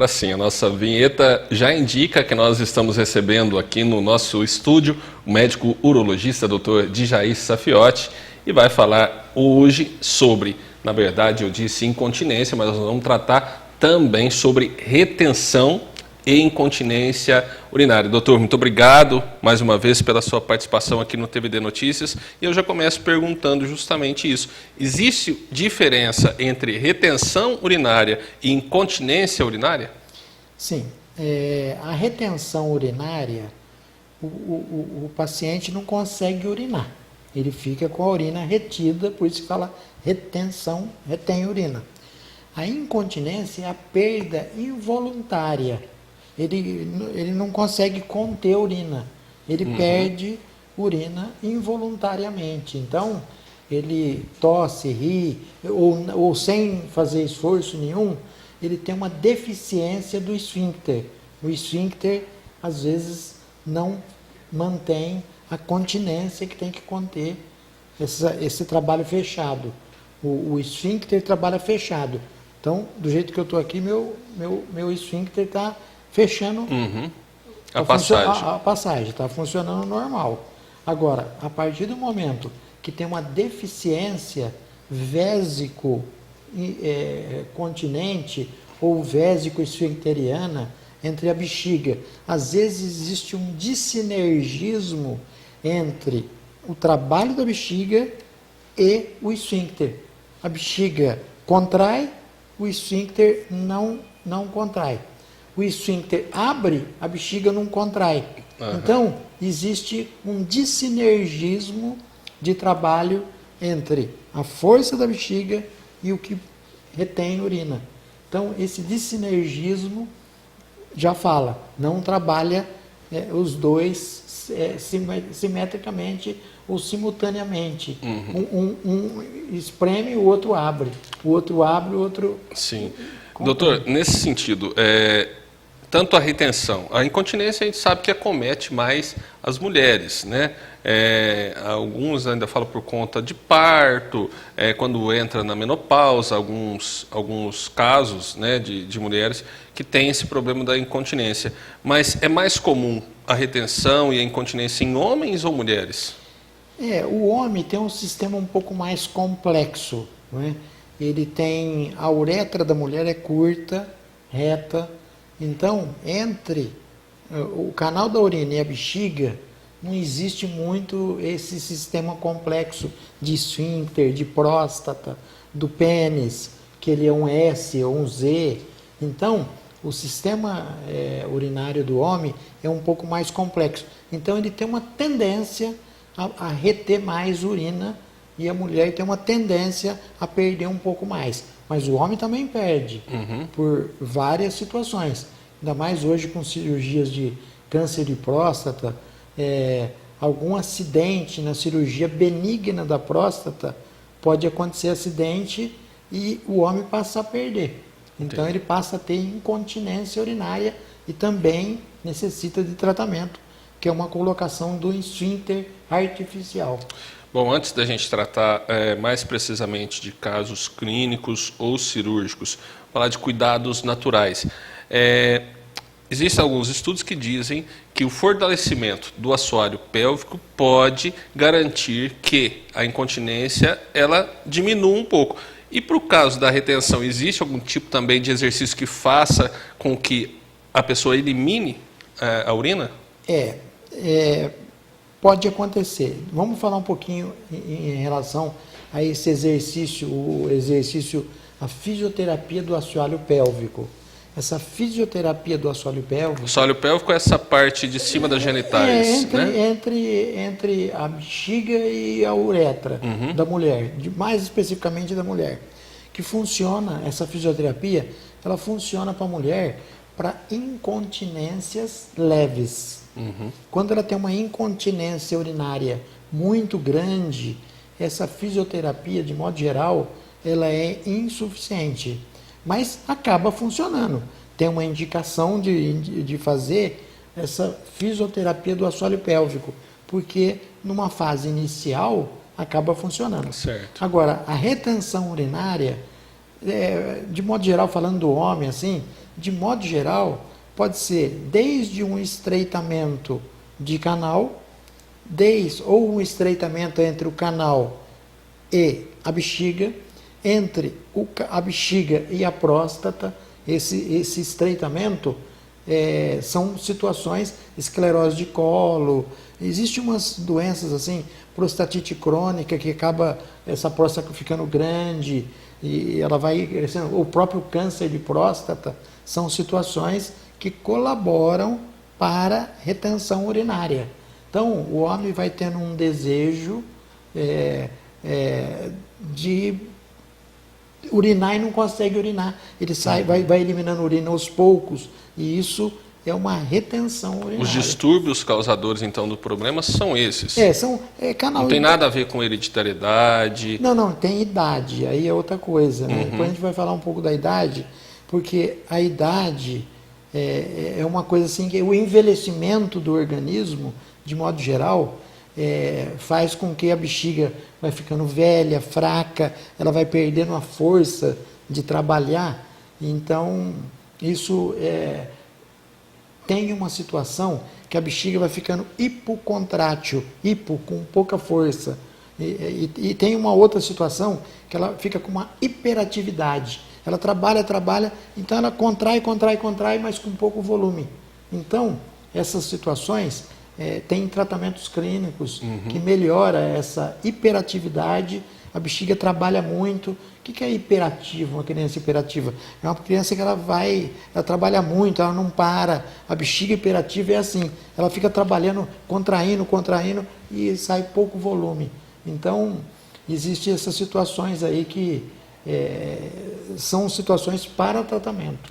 Agora sim, a nossa vinheta já indica que nós estamos recebendo aqui no nosso estúdio o médico urologista Dr. Djair Safiotti e vai falar hoje sobre, na verdade eu disse incontinência, mas nós vamos tratar também sobre retenção e incontinência urinária. Doutor, muito obrigado mais uma vez pela sua participação aqui no TVD Notícias. E eu já começo perguntando justamente isso. Existe diferença entre retenção urinária e incontinência urinária? Sim. A retenção urinária, o paciente não consegue urinar. Ele fica com a urina retida, por isso que fala retenção, retém urina. A incontinência é a perda involuntária. Ele não consegue conter a urina, ele perde urina involuntariamente. Então, ele tosse, ri, ou sem fazer esforço nenhum, ele tem uma deficiência do esfíncter. O esfíncter, às vezes, não mantém a continência que tem que conter esse trabalho fechado. O esfíncter trabalha fechado. Então, do jeito que eu estou aqui, meu esfíncter está fechando a passagem. A passagem está funcionando normal. Agora, a partir do momento que tem uma deficiência vésico-continente ou vésico-esfincteriana entre a bexiga, às vezes existe um dissinergismo entre o trabalho da bexiga e o esfíncter. A bexiga contrai, o esfíncter não contrai. O esfíncter abre, a bexiga não contrai. Então, existe um dissinergismo de trabalho entre a força da bexiga e o que retém urina. Então, esse dissinergismo já fala, não trabalha os dois simetricamente ou simultaneamente. Um espreme, o outro abre. O outro abre, o outro... Sim. Doutor, nesse sentido, tanto a retenção, a incontinência a gente sabe que acomete mais as mulheres, né? Alguns ainda falam por conta de parto, quando entra na menopausa, alguns casos, né, de mulheres que têm esse problema da incontinência. Mas é mais comum a retenção e a incontinência em homens ou mulheres? O homem tem um sistema um pouco mais complexo, né? Ele tem, a uretra da mulher é curta, reta, então entre o canal da urina e a bexiga não existe muito esse sistema complexo de esfíncter, de próstata, do pênis, que ele é um S ou um Z. Então, o sistema urinário do homem é um pouco mais complexo. Então, ele tem uma tendência a reter mais urina e a mulher tem uma tendência a perder um pouco mais. Mas o homem também perde por várias situações. Ainda mais hoje com cirurgias de câncer de próstata, algum acidente na cirurgia benigna da próstata, pode acontecer acidente e o homem passa a perder. Então ele passa a ter incontinência urinária e também necessita de tratamento, que é uma colocação do esfíncter artificial. Bom, antes da gente tratar mais precisamente de casos clínicos ou cirúrgicos, falar de cuidados naturais. Existem alguns estudos que dizem que o fortalecimento do assoalho pélvico pode garantir que a incontinência ela diminua um pouco. E para o caso da retenção, existe algum tipo também de exercício que faça com que a pessoa elimine a urina? Pode acontecer. Vamos falar um pouquinho em relação a esse exercício, a fisioterapia do assoalho pélvico. Essa fisioterapia do assoalho pélvico... O assoalho pélvico é essa parte de cima das genitais, né? Entre a bexiga e a uretra da mulher, mais especificamente da mulher. Que funciona, essa fisioterapia, ela funciona para a mulher para incontinências leves. Quando ela tem uma incontinência urinária muito grande, essa fisioterapia, de modo geral, ela é insuficiente. Mas acaba funcionando. Tem uma indicação de fazer essa fisioterapia do assoalho pélvico, porque numa fase inicial acaba funcionando. Certo. Agora, a retenção urinária, de modo geral, falando do homem, assim, de modo geral, pode ser desde um estreitamento de canal, ou um estreitamento entre o canal e a bexiga, entre a bexiga e a próstata. Esse estreitamento são situações, esclerose de colo, existem umas doenças assim, prostatite crônica, que acaba essa próstata ficando grande e ela vai crescendo, o próprio câncer de próstata, são situações que colaboram para retenção urinária. Então, o homem vai tendo um desejo de urinar e não consegue urinar. Ele vai eliminando urina aos poucos, e isso é uma retenção urinária. Os distúrbios causadores, então, do problema são esses? Canal. Não tem nada a ver com hereditariedade? Não, tem idade, aí é outra coisa, né? Depois a gente vai falar um pouco da idade, porque a idade é uma coisa assim, que o envelhecimento do organismo, de modo geral, faz com que a bexiga vai ficando velha, fraca, ela vai perdendo a força de trabalhar. Então, isso tem uma situação que a bexiga vai ficando hipocontrátil, com pouca força. E tem uma outra situação que ela fica com uma hiperatividade. Ela trabalha, então ela contrai, mas com pouco volume. Então, essas situações tem tratamentos clínicos que melhora essa hiperatividade. A bexiga trabalha muito. O que é hiperativa, uma criança hiperativa? É uma criança que ela trabalha muito, ela não para. A bexiga hiperativa é assim, ela fica trabalhando, contraindo, e sai pouco volume. Então, existem essas situações aí que são situações para tratamento.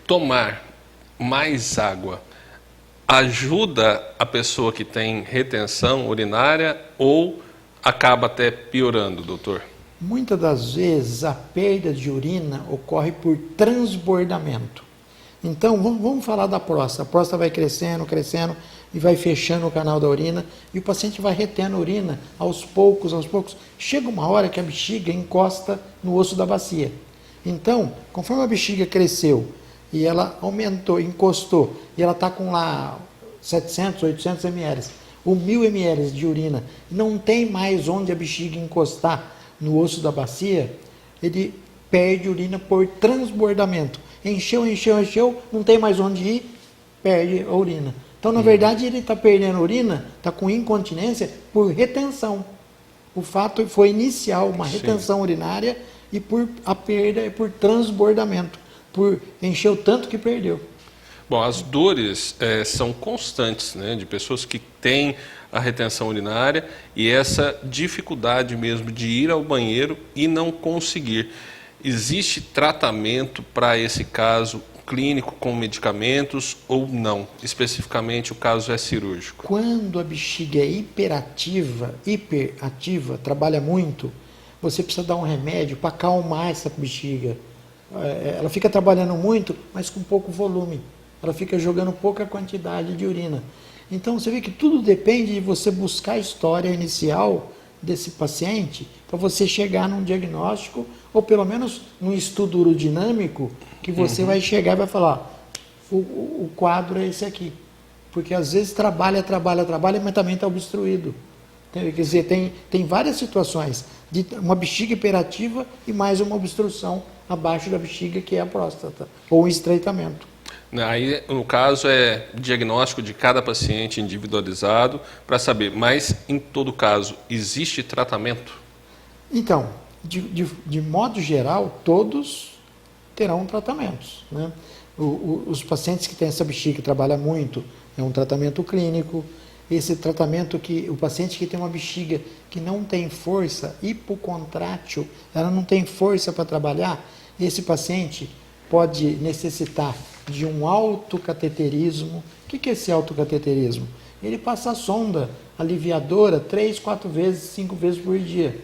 Tomar mais água ajuda a pessoa que tem retenção urinária ou acaba até piorando, doutor? Muitas das vezes a perda de urina ocorre por transbordamento. Então, vamos falar da próstata. A próstata vai crescendo e vai fechando o canal da urina, e o paciente vai retendo urina aos poucos. Chega uma hora que a bexiga encosta no osso da bacia. Então, conforme a bexiga cresceu e ela aumentou, encostou, e ela está com lá 700, 800 ml, ou 1000 ml de urina, não tem mais onde a bexiga encostar no osso da bacia, ele perde urina por transbordamento. Encheu, não tem mais onde ir, perde a urina. Então, na verdade, ele está perdendo urina, está com incontinência por retenção. O fato foi inicial, uma retenção urinária, e a perda é por transbordamento, por encher o tanto que perdeu. Bom, as dores são constantes, né, de pessoas que têm a retenção urinária e essa dificuldade mesmo de ir ao banheiro e não conseguir. Existe tratamento para esse caso clínico com medicamentos ou não? Especificamente o caso é cirúrgico. Quando a bexiga é hiperativa, trabalha muito, você precisa dar um remédio para acalmar essa bexiga. Ela fica trabalhando muito, mas com pouco volume. Ela fica jogando pouca quantidade de urina. Então você vê que tudo depende de você buscar a história inicial desse paciente para você chegar num diagnóstico, ou pelo menos num estudo urodinâmico, que você vai chegar e vai falar, o quadro é esse aqui. Porque às vezes trabalha, mas também está obstruído. Quer dizer, tem várias situações de uma bexiga hiperativa e mais uma obstrução abaixo da bexiga, que é a próstata, ou um estreitamento. Aí, no caso, é diagnóstico de cada paciente individualizado para saber, mas, em todo caso, existe tratamento? Então, de modo geral, todos terão tratamentos, né? Os pacientes que têm essa bexiga que trabalha muito, é um tratamento clínico. Esse tratamento que o paciente que tem uma bexiga que não tem força, hipocontrátil, ela não tem força para trabalhar, esse paciente pode necessitar de um autocateterismo. O que é esse autocateterismo? Ele passa a sonda aliviadora 3, 4 vezes, 5 vezes por dia.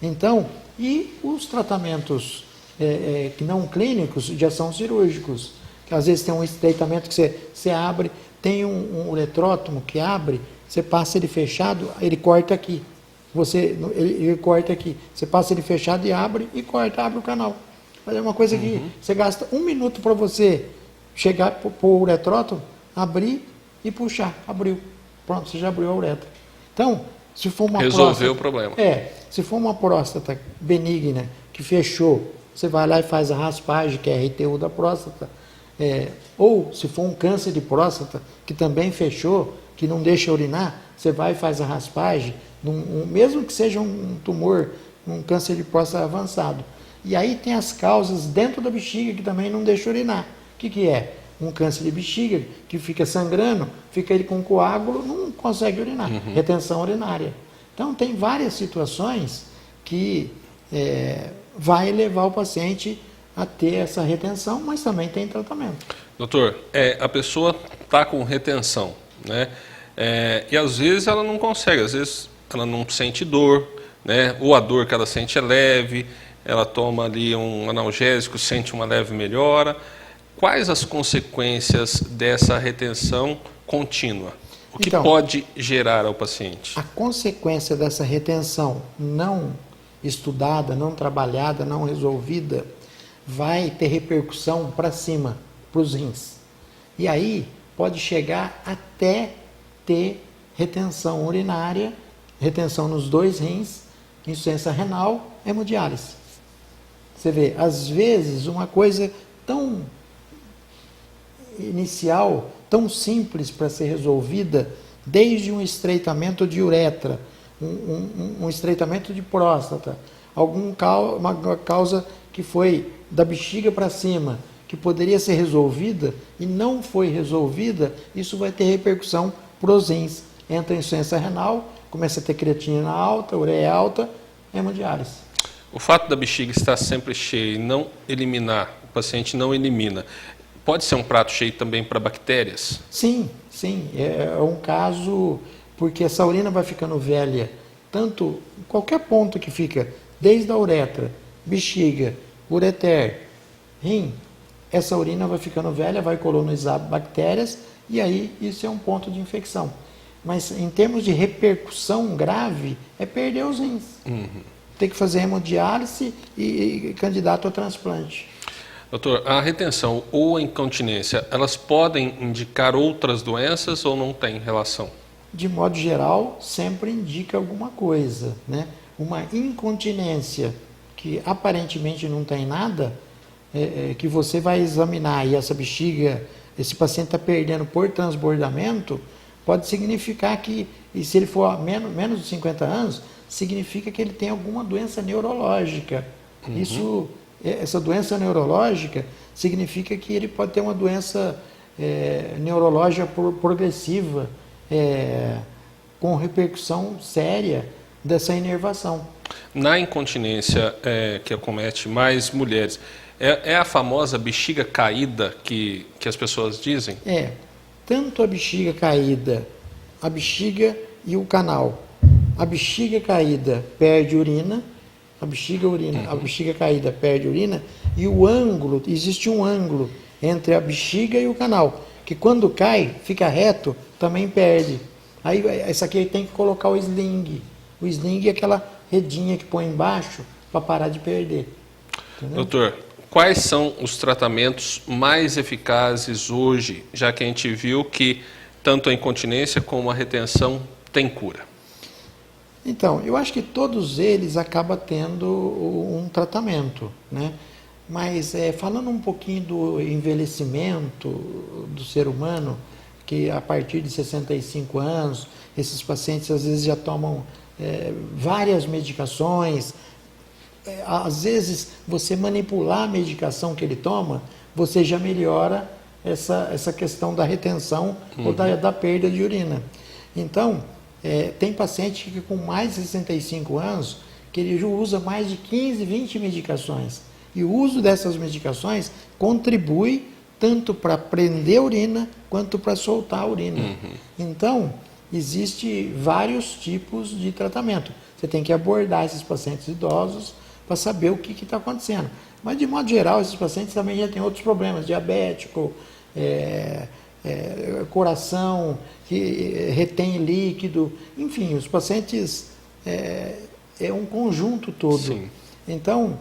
Então, e os tratamentos que não clínicos já são cirúrgicos. Que às vezes tem um estreitamento que você abre, tem um uretrótomo que abre, você passa ele fechado, ele corta aqui. Ele corta aqui. Você passa ele fechado e abre o canal. Mas é uma coisa que você gasta 1 minuto para você chegar para o uretrótomo, abrir e puxar. Abriu. Pronto, você já abriu a uretra. Então, se for uma Resolveu o problema. Se for uma próstata benigna que fechou, você vai lá e faz a raspagem, que é a RTU da próstata. Ou se for um câncer de próstata que também fechou, que não deixa urinar, você vai e faz a raspagem, mesmo que seja um tumor, um câncer de próstata avançado. E aí tem as causas dentro da bexiga que também não deixa urinar. O que é? Um câncer de bexiga que fica sangrando, fica ele com coágulo, não consegue urinar, retenção urinária. Então tem várias situações que vai levar o paciente a ter essa retenção, mas também tem tratamento. Doutor, a pessoa está com retenção, né? E às vezes ela não consegue, às vezes ela não sente dor, né? Ou a dor que ela sente é leve, ela toma ali um analgésico, sente uma leve melhora. Quais as consequências dessa retenção contínua? O que pode gerar ao paciente? A consequência dessa retenção não estudada, não trabalhada, não resolvida, vai ter repercussão para cima, para os rins. E aí pode chegar até ter retenção urinária, retenção nos 2 rins, insuficiência renal, hemodiálise. Você vê, às vezes uma coisa tão inicial, tão simples para ser resolvida, desde um estreitamento de uretra, um estreitamento de próstata, uma causa que foi da bexiga para cima, que poderia ser resolvida e não foi resolvida, isso vai ter repercussão para os rins. Entra em insuficiência renal, começa a ter creatinina alta, ureia alta, hemodiálise. O fato da bexiga estar sempre cheia e não eliminar, o paciente não elimina, pode ser um prato cheio também para bactérias? Sim, sim. É um caso, porque essa urina vai ficando velha, tanto qualquer ponto que fica, desde a uretra, bexiga, ureter, rim, essa urina vai ficando velha, vai colonizar bactérias e aí isso é um ponto de infecção. Mas em termos de repercussão grave, é perder os rins. Tem que fazer hemodiálise e candidato ao transplante. Doutor, a retenção ou a incontinência, elas podem indicar outras doenças ou não tem relação? De modo geral, sempre indica alguma coisa, né? Uma incontinência que aparentemente não tem nada, que você vai examinar e essa bexiga, esse paciente está perdendo por transbordamento, pode significar que, e se ele for menos de 50 anos, significa que ele tem alguma doença neurológica. Essa doença neurológica significa que ele pode ter uma doença neurológica progressiva, com repercussão séria dessa inervação. Na incontinência que acomete mais mulheres, é a famosa bexiga caída que as pessoas dizem? Tanto a bexiga caída, a bexiga e o canal. A bexiga caída perde urina, a bexiga caída perde urina, e o ângulo, existe um ângulo entre a bexiga e o canal, que quando cai, fica reto, também perde. Aí essa aqui tem que colocar o sling. O sling é aquela redinha que põe embaixo para parar de perder. Entendeu? Doutor, quais são os tratamentos mais eficazes hoje, já que a gente viu que tanto a incontinência como a retenção tem cura? Então, eu acho que todos eles acabam tendo um tratamento, né? Mas falando um pouquinho do envelhecimento do ser humano, que a partir de 65 anos, esses pacientes às vezes já tomam várias medicações. Às vezes, você manipular a medicação que ele toma, você já melhora essa questão da retenção ou da perda de urina. Então, tem paciente que com mais de 65 anos, que ele usa mais de 15, 20 medicações. E o uso dessas medicações contribui tanto para prender a urina, quanto para soltar a urina. Então, existem vários tipos de tratamento. Você tem que abordar esses pacientes idosos para saber o que está acontecendo. Mas, de modo geral, esses pacientes também já têm outros problemas, diabético, coração, que retém líquido, enfim, os pacientes é um conjunto todo. Sim. Então,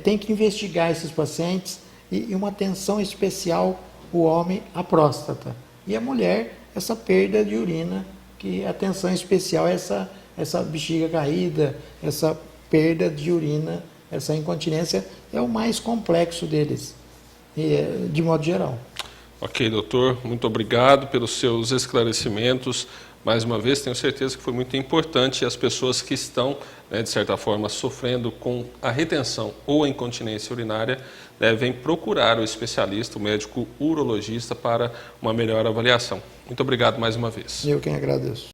tem que investigar esses pacientes e uma atenção especial, o homem, a próstata. E a mulher, essa perda de urina, que a atenção especial é essa bexiga caída, essa perda de urina, essa incontinência é o mais complexo deles, de modo geral. Ok, doutor, muito obrigado pelos seus esclarecimentos. Mais uma vez, tenho certeza que foi muito importante, e as pessoas que estão, de certa forma, sofrendo com a retenção ou a incontinência urinária devem procurar o especialista, o médico urologista, para uma melhor avaliação. Muito obrigado mais uma vez. Eu quem agradeço.